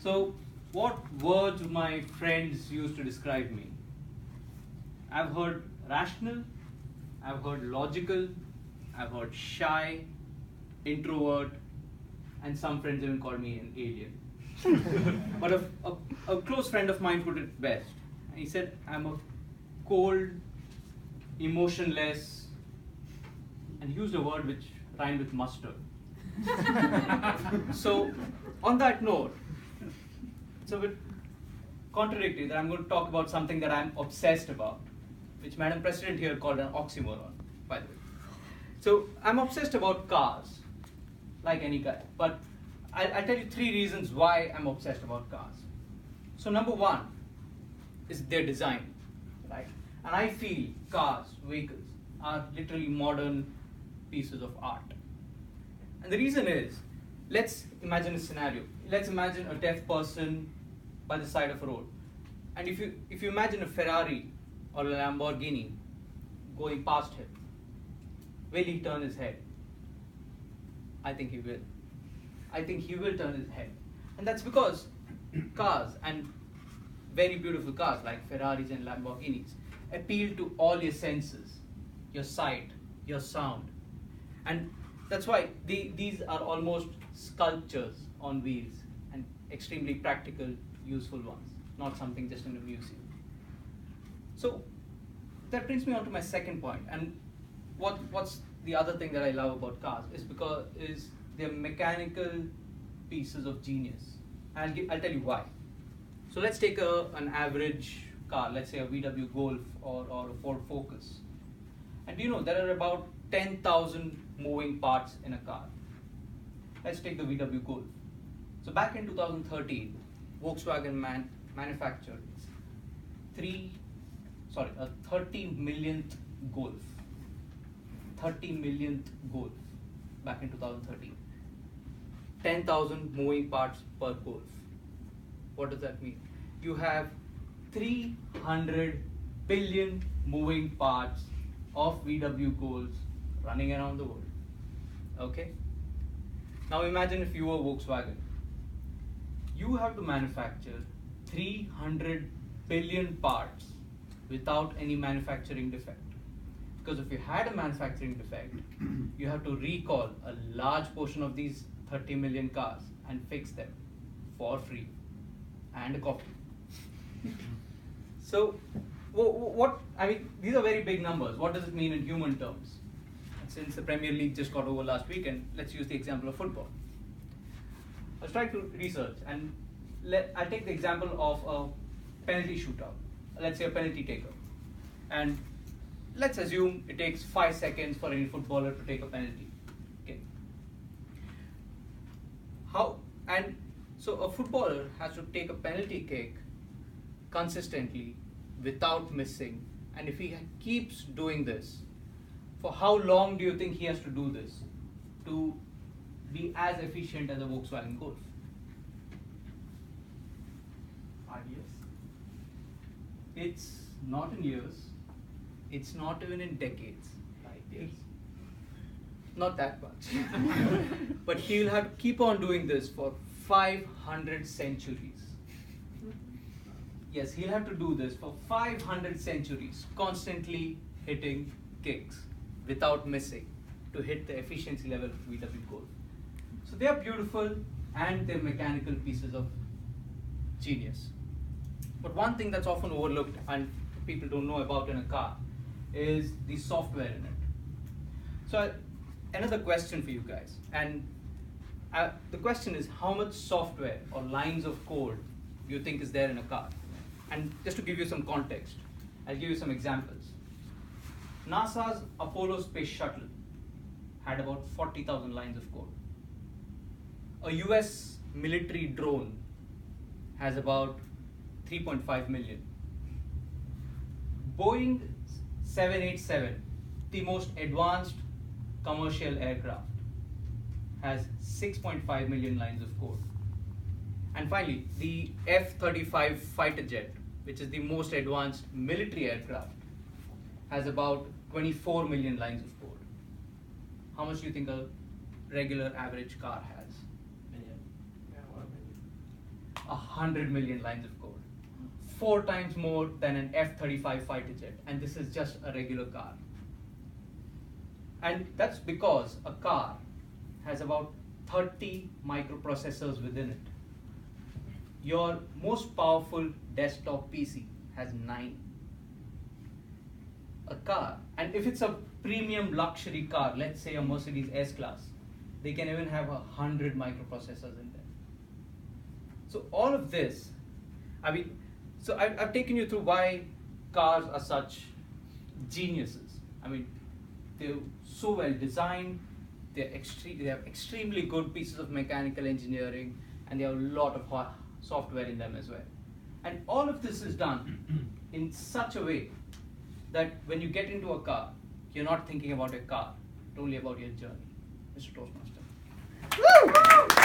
So, what words would my friends use to describe me? I've heard rational, I've heard logical, I've heard shy, introvert, and some friends even call me an alien. But a close friend of mine put it best. He said, I'm a cold, emotionless, and he used a word which rhymed with mustard. So, on that note, it's a bit contradictory that I'm going to talk about something that I'm obsessed about, which Madam President here called an oxymoron, by the way. So, I'm obsessed about cars, like any guy, but I'll tell you 3 reasons why I'm obsessed about cars. So, number 1 is their design, right? And I feel cars, vehicles, are literally modern pieces of art. And the reason is, let's imagine a scenario. Let's imagine a deaf person by the side of a road. And if you imagine a Ferrari or a Lamborghini going past him, will he turn his head? I think he will. I think he will turn his head. And that's because cars, and very beautiful cars like Ferraris and Lamborghinis, appeal to all your senses, your sight, your sound. And that's why these are almost sculptures on wheels, and extremely practical, useful ones, not something just in a museum. So that brings me on to my second point. And what's the other thing that I love about cars is they're mechanical pieces of genius. And I'll tell you why. So let's take an average car, let's say a VW Golf or a Ford Focus. And do you know there are about 10,000 moving parts in a car? Let's take the VW Golf. So back in 2013, Volkswagen manufactured a 30 millionth Golf. 30 millionth Golf back in 2013. 10,000 moving parts per Golf. What does that mean? You have 300 billion moving parts of VW Golfs running around the world. Okay? Now imagine if you were Volkswagen. You have to manufacture 300 billion parts without any manufacturing defect. Because if you had a manufacturing defect, you have to recall a large portion of these 30 million cars and fix them for free and a coffee. So, these are very big numbers. What does it mean in human terms? Since the Premier League just got over last weekend, let's use the example of football. I was trying to research, and I'll take the example of a penalty shootout. Let's say a penalty taker. And let's assume it takes 5 seconds for any footballer to take a penalty. Okay. So a footballer has to take a penalty kick consistently without missing. And if he keeps doing this, for how long do you think he has to do this to be as efficient as a Volkswagen Golf? 5 years. It's not in years. It's not even in decades. 5 years. Not that much. But he will have to keep on doing this for 500 centuries. Yes, he'll have to do this for 500 centuries, constantly hitting kicks without missing to hit the efficiency level of VW Golf. So they are beautiful and they're mechanical pieces of genius. But one thing that's often overlooked and people don't know about in a car is the software in it. So another question for you guys, and the question is, how much software or lines of code do you think is there in a car? And just to give you some context, I'll give you some examples. NASA's Apollo space shuttle had about 40,000 lines of code. A US military drone has about 3.5 million. Boeing 787, the most advanced commercial aircraft, has 6.5 million lines of code. And finally, the F-35 fighter jet, which is the most advanced military aircraft, has about 24 million lines of code. How much do you think a regular average car has? Million. Yeah, 1 million. 100 million lines of code, 4 times more than an F-35 fighter jet, and this is just a regular car. And that's because a car has about 30 microprocessors within it. Your most powerful desktop PC has 9. A car, and if it's a premium luxury car, let's say a Mercedes S-Class, they can even have 100 microprocessors in there. So all of this, I mean, so I've taken you through why cars are such geniuses. I mean, they're so well designed, they have extremely good pieces of mechanical engineering, and they have a lot of software in them as well. And all of this is done in such a way that when you get into a car, you're not thinking about your car, but only about your journey. Mr. Toastmaster. Woo!